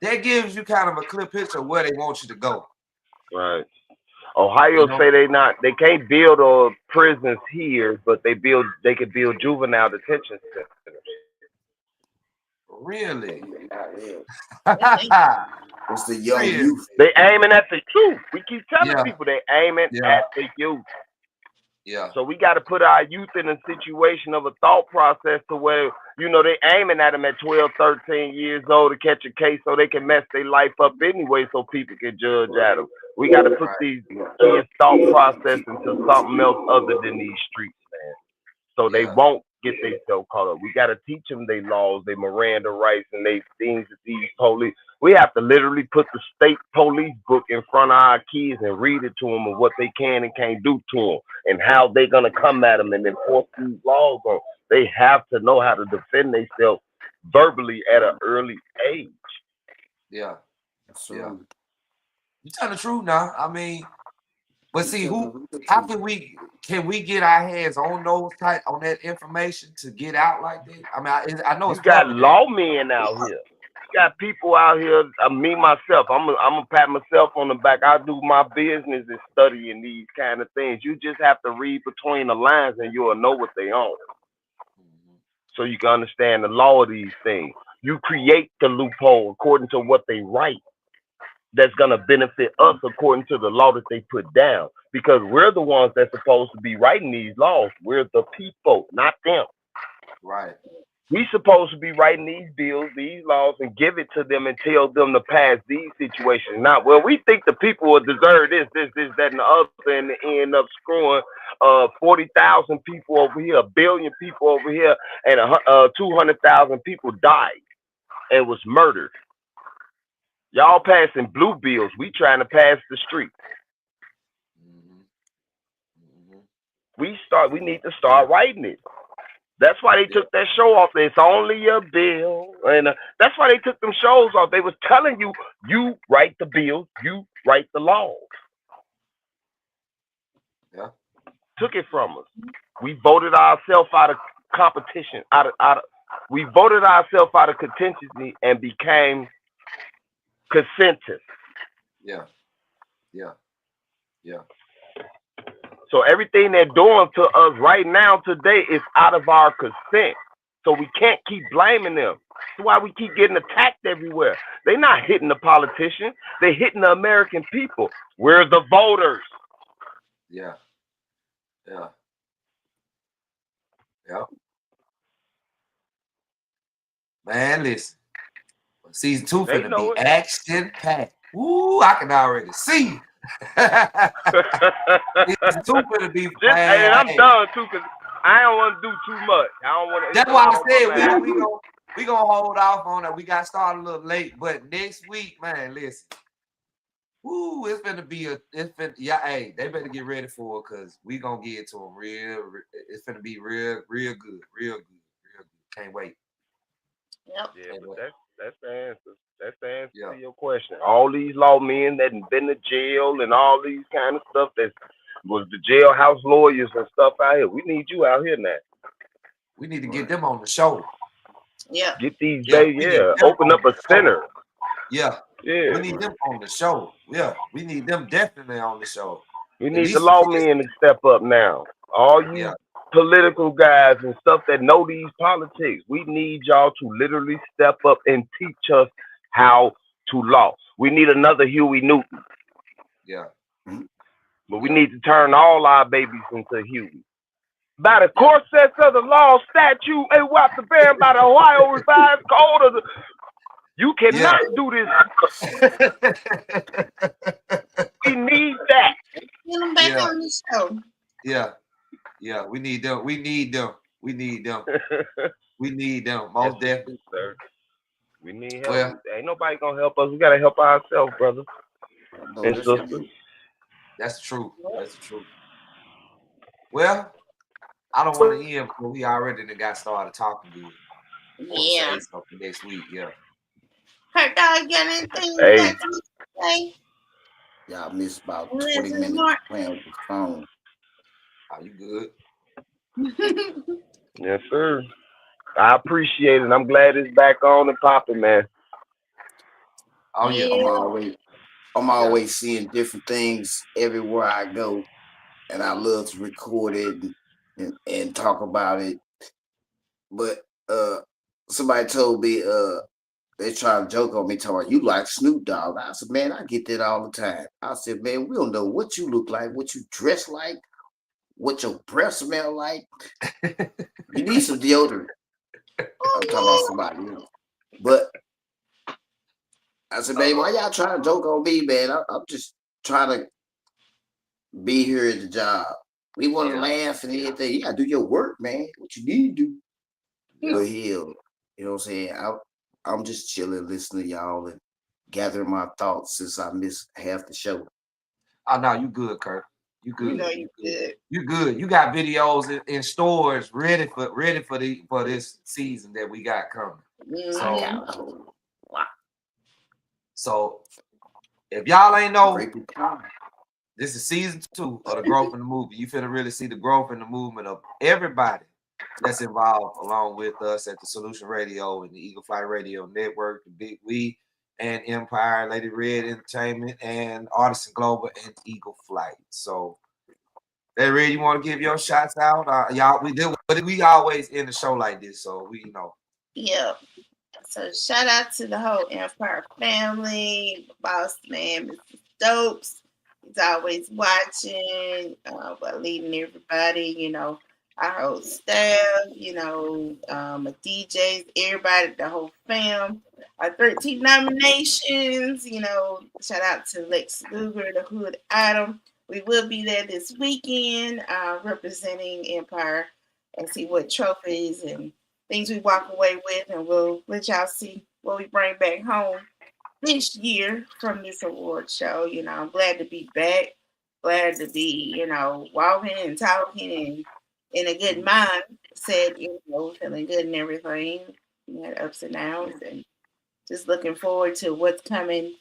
that gives you kind of a clear picture of where they want you to go. Right. Ohio say they can't build prisons here, but they could build juvenile detention centers. Really? It's the young youth. They aiming at the youth. We keep telling people they aiming at the youth. Yeah. So we got to put our youth in a situation of a thought process to where, they aiming at them at 12, 13 years old to catch a case so they can mess their life up anyway so people can judge at them. We got to put these kids' thought process into something else other than these streets, man. So they won't get themselves caught up. We got to teach them their laws, their Miranda rights, and they things that these police. We have to literally put the state police book in front of our kids and read it to them of what they can and can't do to them and how they're going to come at them and enforce these laws on. They have to know how to defend themselves verbally at an early age. Yeah. Yeah. You tell the truth now. I mean, but see, how can we get our hands on on that information to get out like that? I mean, I know it's got lawmen out here. You got people out here. Me myself, I'm gonna pat myself on the back. I do my business in studying these kind of things. You just have to read between the lines, and you'll know what they own. So you can understand the law of these things. You create the loophole according to what they write. That's going to benefit us according to the law that they put down, because we're the ones that's supposed to be writing these laws. We're the people, not them. Right. We supposed to be writing these bills, these laws, and give it to them and tell them to pass these situations. Not, well, we think the people will deserve this, that, and the other, and they end up screwing 40,000 people over here, 1 billion people over here, and 200,000 people died and was murdered. Y'all passing blue bills. We trying to pass the street. We need to start writing it. That's why they took that show off. It's only a bill. And that's why they took them shows off. They was telling you, you write the bills, you write the laws. Yeah. took it from us. We voted ourselves out of competition. We voted ourselves out of contingency and became consensus. Yeah. So everything they're doing to us right now today is out of our consent. So we can't keep blaming them. That's why we keep getting attacked everywhere. They're not hitting the politicians. They're hitting the American people. We're the voters. Yeah. Man, listen. Season 2 They finna know be it. action packed. Ooh, I can already see. Season 2 finna be And I'm done too, because I don't want to do too much. I don't want to. That's why I said we gonna hold off on it. We got started a little late, but next week, man, listen. Woo, it's finna be hey, they better get ready for it, because we gonna get to them it's finna be real good. Can't wait. Yep. Yeah, but that's the answer. That's the answer to Yeah. your question. All these lawmen that have been to jail and all these kind of stuff that was the jailhouse lawyers and stuff out here. We need you out here now. We need to get them on the show. Yeah. Get these open up a center. Yeah. Yeah. We need them on the show. Yeah. We need them definitely on the show. We need the lawmen to step up now. All you political guys and stuff that know these politics, we need y'all to literally step up and teach us how to law. We need another Huey Newton. Yeah. But we need to turn all our babies into Huey. By the corsets of the law, statute, and what the ban by the Ohio Revised Code of the. You cannot do this. We need that. Get them back on the show. Yeah, we need them. We need them. Most definitely, sir. We need help. Well, ain't nobody gonna help us. We gotta help ourselves, brothers and sisters. That's true. Well, I don't want to end because we already got started talking good. Yeah. Say something next week. Yeah. Kurt Dog, you got anything you got to say? Y'all missed about 20 minutes playing with the phone. Are you good? Yes, sir. I appreciate it. I'm glad it's back on and popping, man. Oh yeah. I'm always seeing different things everywhere I go, and I love to record it and talk about it. But somebody told me they try to joke on me, talking about you like Snoop Dogg. I said, man, I get that all the time. I said, man, we don't know what you look like, what you dress like, what your breath smell like. You need some deodorant. I'm talking about somebody else. But I said, man, why y'all trying to joke on me, man? I'm just trying to be here at the job. We want to laugh and everything. You got to do your work, man. What you need to do. But hell, you know what I'm saying? I'm just chilling, listening to y'all and gathering my thoughts since I missed half the show. Oh, no, you good, Kurt. You good. You know you good. You good. You got videos in stores ready for this season that we got coming. So if y'all ain't know, this is season 2 of the growth in the movement. You finna really see the growth in the movement of everybody that's involved along with us at the Solution Radio and the Eagle Flight Radio Network, the Big We and Empire, Lady Red Entertainment, and Artisan Global and Eagle Flight. So, Lady Red, you want to give your shots out? Y'all, we always end the show like this, so we know. Yeah. So shout out to the whole Empire family, boss man, Mr. Stokes. He's always watching, but leading everybody, our whole staff, the DJs, everybody, the whole fam. Our 13 nominations, shout out to Lex Luger, the Hood Adam. We will be there this weekend representing Empire and see what trophies and things we walk away with, and we'll let y'all see what we bring back home this year from this award show. I'm glad to be back, glad to be, walking and talking and in a good mindset, feeling good and everything. We had ups and downs, and just looking forward to what's coming,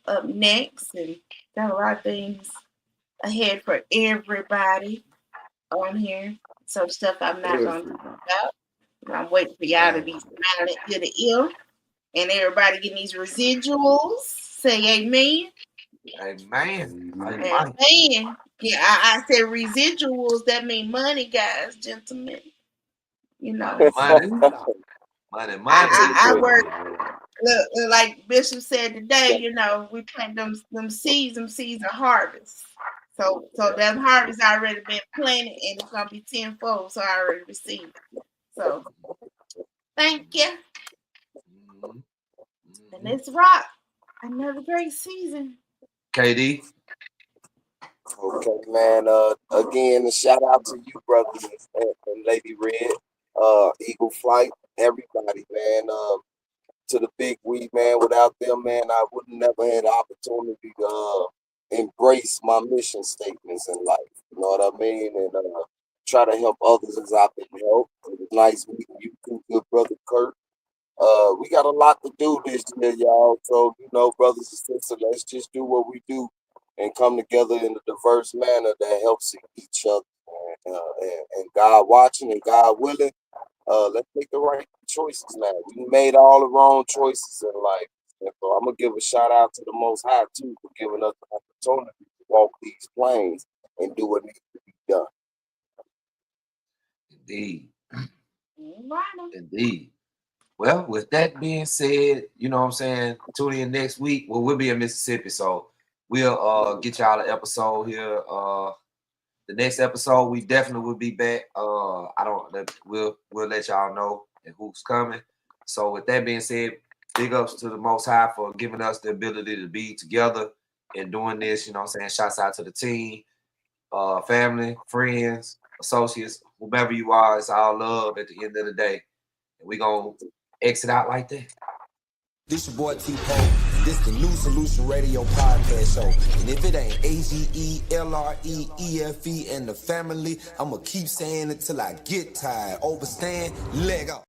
up next, and got a lot of things ahead for everybody. on here. Some stuff I'm not going to talk about. I'm waiting for y'all to be smiling ear to ear. And everybody getting these residuals. Say amen. Amen. Amen. Yeah, I said residuals. That mean money, guys, gentlemen. You know. Money. I work. Look, like Bishop said today, you know, we plant them seeds, them seeds are harvest. So that harvest already been planted and it's gonna be tenfold. So I already received it. So thank you. And let's rock another great season. KD. Okay, man. Again, a shout out to you, brothers and Lady Red, Eagle Flight, everybody, man. To the big we, man. Without them, man, I would never had the opportunity to embrace my mission statements in life. You know what I mean? And try to help others as I can help. It was nice meeting you too, good brother Kurt. We got a lot to do this year, y'all. So, you know, brothers and sisters, let's just do what we do and come together in a diverse manner that helps each other. And God watching and God willing, let's make the right choices now. We made all the wrong choices in life. And so I'm going to give a shout out to the Most High, too, for giving us the opportunity to walk these planes and do what needs to be done. Indeed. Well, with that being said, you know what I'm saying, tune in next week. Well, we'll be in Mississippi, so we'll get y'all an episode here. The next episode, we definitely will be back. We'll let y'all know who's coming. So with that being said, big ups to the Most High for giving us the ability to be together and doing this. You know what I'm saying? Shouts out to the team, family, friends, associates, whomever you are. It's all love at the end of the day. And we're going to exit out like that. This your boy T-Poe. This the New Solution Radio podcast show. And if it ain't AGELREEFE and the family, I'ma keep saying it till I get tired. Overstand, leg up.